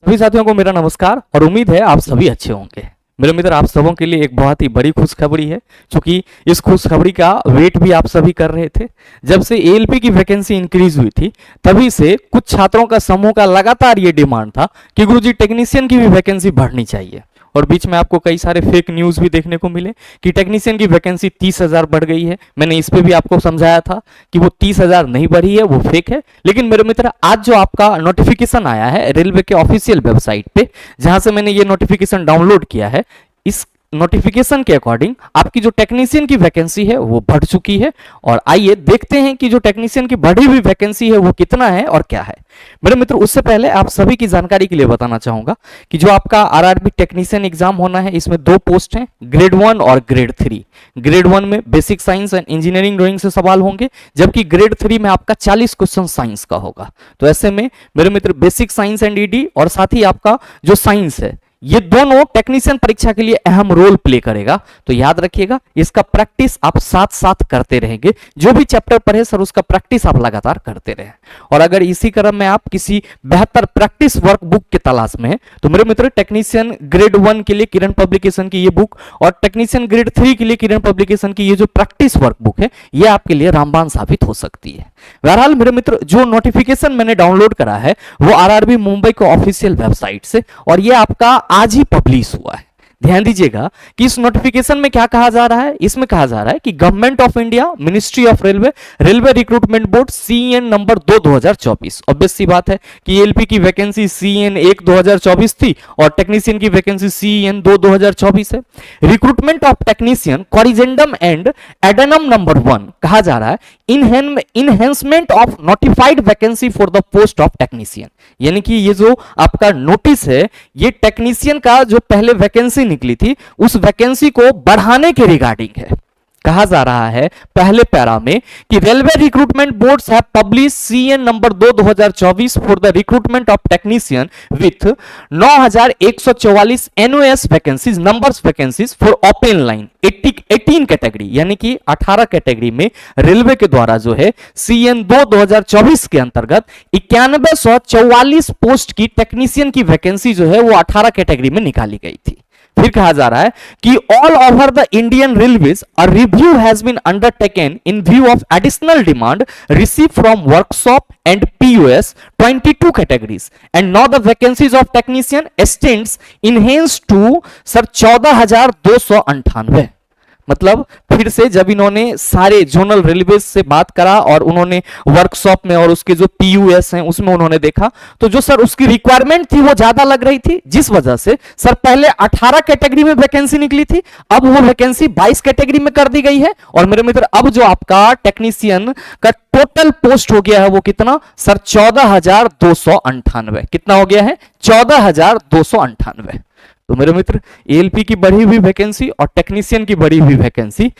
सभी साथियों को मेरा नमस्कार और उम्मीद है आप सभी अच्छे होंगे। मेरे मित्र, आप सबों के लिए एक बहुत ही बड़ी खुशखबरी है, क्योंकि इस खुशखबरी का वेट भी आप सभी कर रहे थे। जब से एएलपी की वैकेंसी इंक्रीज हुई थी, तभी से कुछ छात्रों का समूह का लगातार ये डिमांड था कि गुरुजी टेक्नीशियन की भी वैकेंसी बढ़नी चाहिए। और बीच में आपको कई सारे फेक न्यूज भी देखने को मिले कि टेक्नीशियन की वैकेंसी 30,000 बढ़ गई है। मैंने इस पे भी आपको समझाया था कि वो 30,000 नहीं बढ़ी है, वो फेक है। लेकिन मेरे मित्र, आज जो आपका नोटिफिकेशन आया है रेलवे के ऑफिशियल वेबसाइट पे, जहां से मैंने ये नोटिफिकेशन डाउनलोड किया है, इस नोटिफिकेशन के अकॉर्डिंग आपकी जो टेक्नीशियन की वैकेंसी है वो बढ़ चुकी है। और आइए देखते हैं कि जो टेक्नीशियन की बढ़ी हुई वैकेंसी है वो कितना है और क्या है। मेरे मित्र, उससे पहले आप सभी की जानकारी के लिए बताना चाहूंगा कि जो आपका आरआरबी टेक्नीशियन एग्जाम होना है, इसमें 2 पोस्ट हैं, ग्रेड 1 और ग्रेड 3। ग्रेड 1 में basic science and engineering drawing से सवाल होंगे, जबकि ग्रेड 3 में आपका 40 क्वेश्चन साइंस का होगा। तो ऐसे में मेरे मित्र, बेसिक साइंस एंड ईडी और साथ ही आपका जो साइंस है, ये दोनों टेक्नीशियन परीक्षा के लिए अहम रोल प्ले करेगा। तो याद रखिएगा, इसका प्रैक्टिस आप साथ साथ करते रहेंगे। जो भी चैप्टर पढ़े सर, उसका प्रैक्टिस आप लगातार करते रहें। और अगर इसी क्रम में आप किसी बेहतर प्रैक्टिस वर्कबुक की तलाश में हैं, तो मेरे मित्र, टेक्नीशियन ग्रेड 1 के लिए किरण पब्लिकेशन की ये बुक और टेक्नीशियन ग्रेड 3 के लिए किरण पब्लिकेशन की ये जो प्रैक्टिस वर्कबुक है, ये आपके लिए रामबाण साबित हो सकती है। बहरहाल मेरे मित्र, जो नोटिफिकेशन मैंने डाउनलोड करा है वो आरआरबी मुंबई के ऑफिशियल वेबसाइट से, और ये आपका आज ही पब्लिश हुआ है। ध्यान दीजिएगा कि इस नोटिफिकेशन में क्या कहा जा रहा है। इसमें कहा जा रहा है कि government of India, ministry of railway, railway recruitment board CN number 2 2024। Obvious सी बात है कि एलपी की वैकेंसी CN 1 2024 थी और टेक्नीशियन की वैकेंसी CN 2 2024 है। Recruitment of technician corrigendum and addendum number 1 कहा जा रहा है enhancement of notified vacancy for the post of technician. यानी कि ये जो आपका नोटिस है, ये टेक्नीशियन का जो पहले वैकेंसी निकली थी, उस वैकेंसी को बढ़ाने के रिगार्डिंग है। कहा जा रहा है पहले पैरा में कि railway recruitment boards have publish CN number 2 2024 for the recruitment of technician with 9144 NOS vacancies numbers vacancies for open line 18 category, यानी कि 18 कैटेगरी में रेलवे के द्वारा जो है CN 2 2024 के अंतर्गत 9144 पोस्ट की टेक्नीशियन की वैकेंसी जो है वो 18 कैटेगरी में निकाली गई थी। फिर कहा जा रहा है कि all over the Indian railways a review has been undertaken in view of additional demand receive from workshop and POS 22 categories and now the vacancies of technician extends enhance to sir 14,298। मतलब फिर से जब इन्होंने सारे zonal railway से बात करा और उन्होंने वर्कशॉप में और उसके जो POS हैं उसमें उन्होंने देखा, तो जो सर उसकी रिक्वायरमेंट थी वो ज्यादा लग रही थी, जिस वजह से सर पहले 18 कैटेगरी में वैकेंसी निकली थी, अब वो वैकेंसी 22 कैटेगरी में कर दी गई है। और मेरे मित्र, अब जो आपका टेक्नीशियन का टोटल पोस्ट हो गया है वो कितना सर 14,298। कितना हो गया है? 14,298। तो मेरे मित्र, एएलपी की बढ़ी हुई वैकेंसी और टेक्नीशियन की बढ़ी हुई वैकेंसी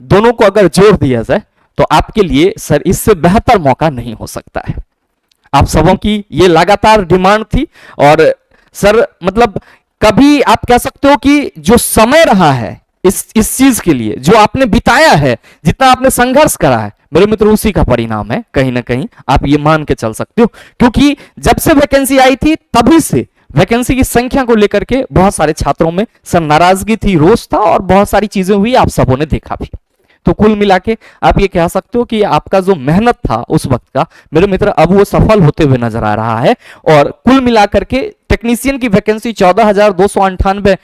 दोनों को अगर जोड़ दिया जाए तो आपके लिए सर इससे बेहतर मौका नहीं हो सकता है। आप सबों की ये लगातार डिमांड थी और सर मतलब कभी आप कह सकते हो कि जो समय रहा है इस चीज के लिए, जो आपने बिताया है, जितना आपने संघर्ष करा है, मेरे मित्र, उसी का परिणाम है। कहीं ना कहीं आप ये मान के चल सकते हो, क्योंकि जब से वैकेंसी आई थी तभी से वैकेंसी की संख्या को लेकर के बहुत सारे छात्रों में सर नाराजगी थी, रोष था और बहुत सारी चीजें हुई, आप सबों ने देखा भी। तो कुल मिला के आप ये कह सकते हो कि आपका जो मेहनत था उस वक्त का, मेरे मित्र, अब वो सफल होते हुए नजर आ रहा है। और कुल मिलाकर के टेक्नीशियन की वैकेंसी 14,298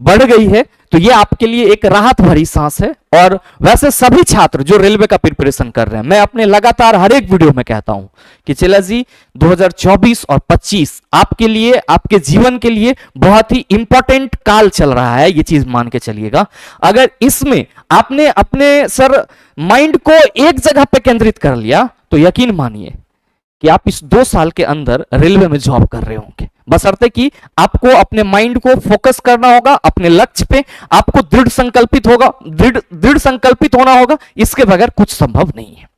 बढ़ गई है, तो ये आपके लिए एक राहत भरी सांस है। और वैसे सभी छात्र जो रेलवे का प्रिपरेशन कर रहे हैं, मैं अपने लगातार हर एक वीडियो में कहता हूं कि चला जी 2024 और 25 आपके लिए, आपके जीवन के लिए बहुत ही इंपॉर्टेंट काल चल रहा है, ये चीज मान के चलिएगा। अगर इसमें आपने अपने सर माइंड को एक जगह पे केंद्रित कर लिया तो यकीन मानिए कि आप इस 2 साल के अंदर रेलवे में जॉब कर रहे होंगे, बशर्ते कि आपको अपने माइंड को फोकस करना होगा अपने लक्ष्य पे, आपको दृढ़ संकल्पित होना होगा, इसके बगैर कुछ संभव नहीं है।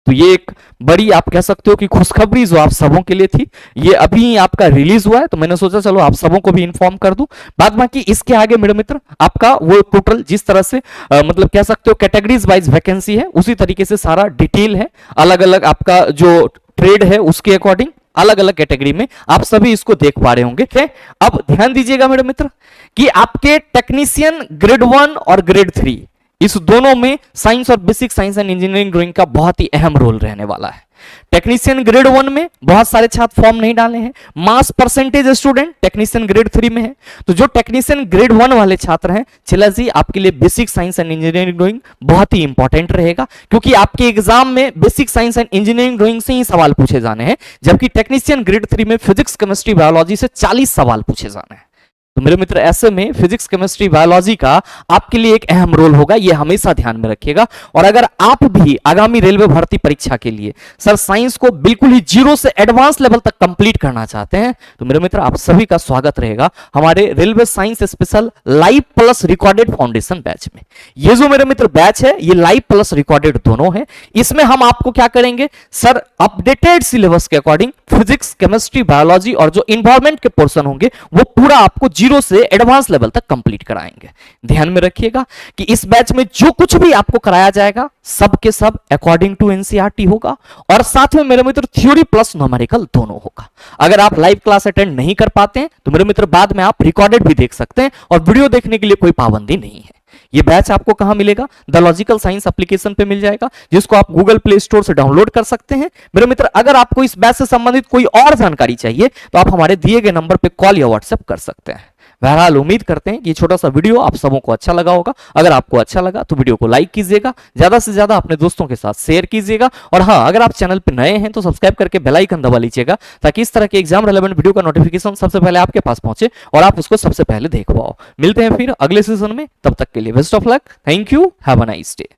तो ये एक बड़ी आप कह सकते हो कि खुशखबरी जो आप सबों के लिए थी, ये अभी आपका रिलीज हुआ है, तो मैंने सोचा चलो आप सबों को भी इन्फॉर्म कर दूं। बाद बाकी इसके आगे मेरे मित्र आपका वो टोटल जिस तरह से मतलब कह सकते हो कैटेगरीज वाइज वैकेंसी है, उसी तरीके से सारा डिटेल है, अलग अलग आपका जो ट्रेड है उसके अकॉर्डिंग, अलग अलग कैटेगरी में आप सभी इसको देख पा रहे होंगे। ठीक है, अब ध्यान दीजिएगा मेरे मित्र कि आपके टेक्नीशियन ग्रेड 1 और ग्रेड 3 इस दोनों में साइंस और basic science and engineering drawing का बहुत ही अहम रोल रहने वाला है। टेक्नीशियन ग्रेड 1 में बहुत सारे छात्र फॉर्म नहीं डाले हैं, mass percentage student technician grade 3 में है। तो जो टेक्नीशियन ग्रेड 1 वाले छात्र हैं, चिला जी आपके लिए basic science and engineering drawing बहुत ही इंपॉर्टेंट रहेगा, क्योंकि आपके एग्जाम में basic science and engineering drawing से ही सवाल पूछे जाने हैं, जबकि टेक्नीशियन ग्रेड 3 में फिजिक्स केमिस्ट्री बायोलॉजी से 40 सवाल पूछे जाने हैं। तो मेरे मित्र ऐसे में फिजिक्स केमिस्ट्री बायोलॉजी का आपके लिए एक अहम रोल होगा, ये हमेशा ध्यान में रखिएगा। और अगर आप भी आगामी रेलवे भर्ती परीक्षा के लिए सर साइंस को बिल्कुल ही जीरो से एडवांस लेवल तक कंप्लीट करना चाहते हैं, तो मेरे मित्र आप सभी का स्वागत रहेगा हमारे railway science special live plus recorded foundation batch में। ये जो मेरे मित्र बैच है, ये लाइव प्लस रिकॉर्डेड दोनों है। इसमें हम आपको क्या करेंगे सर, अपडेटेड सिलेबस के अकॉर्डिंग फिजिक्स केमिस्ट्री बायोलॉजी और जो इन्वायरमेंट के पोर्शन होंगे वो पूरा आपको जीरो से एडवांस लेवल तक कंप्लीट कराएंगे। ध्यान में रखिएगा कि इस बैच में जो कुछ भी आपको कराया जाएगा सब के सब अकॉर्डिंग टू एनसीईआरटी होगा, और साथ में मेरे मित्र थ्योरी प्लस न्यूमेरिकल दोनों होगा। अगर आप लाइव क्लास अटेंड नहीं कर पाते हैं तो मेरे मित्र बाद में आप रिकॉर्डेड भी देख सकते हैं, और वीडियो देखने के लिए कोई पाबंदी नहीं है। ये बैच आपको कहां मिलेगा? द लॉजिकल साइंस एप्लीकेशन पे मिल जाएगा, जिसको आप गूगल प्ले स्टोर से डाउनलोड कर सकते हैं। मेरे मित्र अगर आपको इस बैच से संबंधित कोई और जानकारी चाहिए तो आप हमारे दिए गए नंबर पे कॉल या व्हाट्सएप कर सकते हैं। बहरहाल उम्मीद करते हैं कि ये छोटा सा वीडियो आप सबों को अच्छा लगा होगा। अगर आपको अच्छा लगा तो वीडियो को लाइक कीजिएगा, ज्यादा से ज्यादा अपने दोस्तों के साथ शेयर कीजिएगा, और हाँ, अगर आप चैनल पे नए हैं तो सब्सक्राइब करके बेल आइकन दबा लीजिएगा, ताकि इस तरह के एग्जाम रेलेवेंट वीडियो का नोटिफिकेशन सबसे पहले आपके पास पहुंचे और आप उसको सबसे पहले देख पाओ। मिलते हैं फिर अगले सीजन में, तब तक के लिए best of luck, thank you, have a nice day.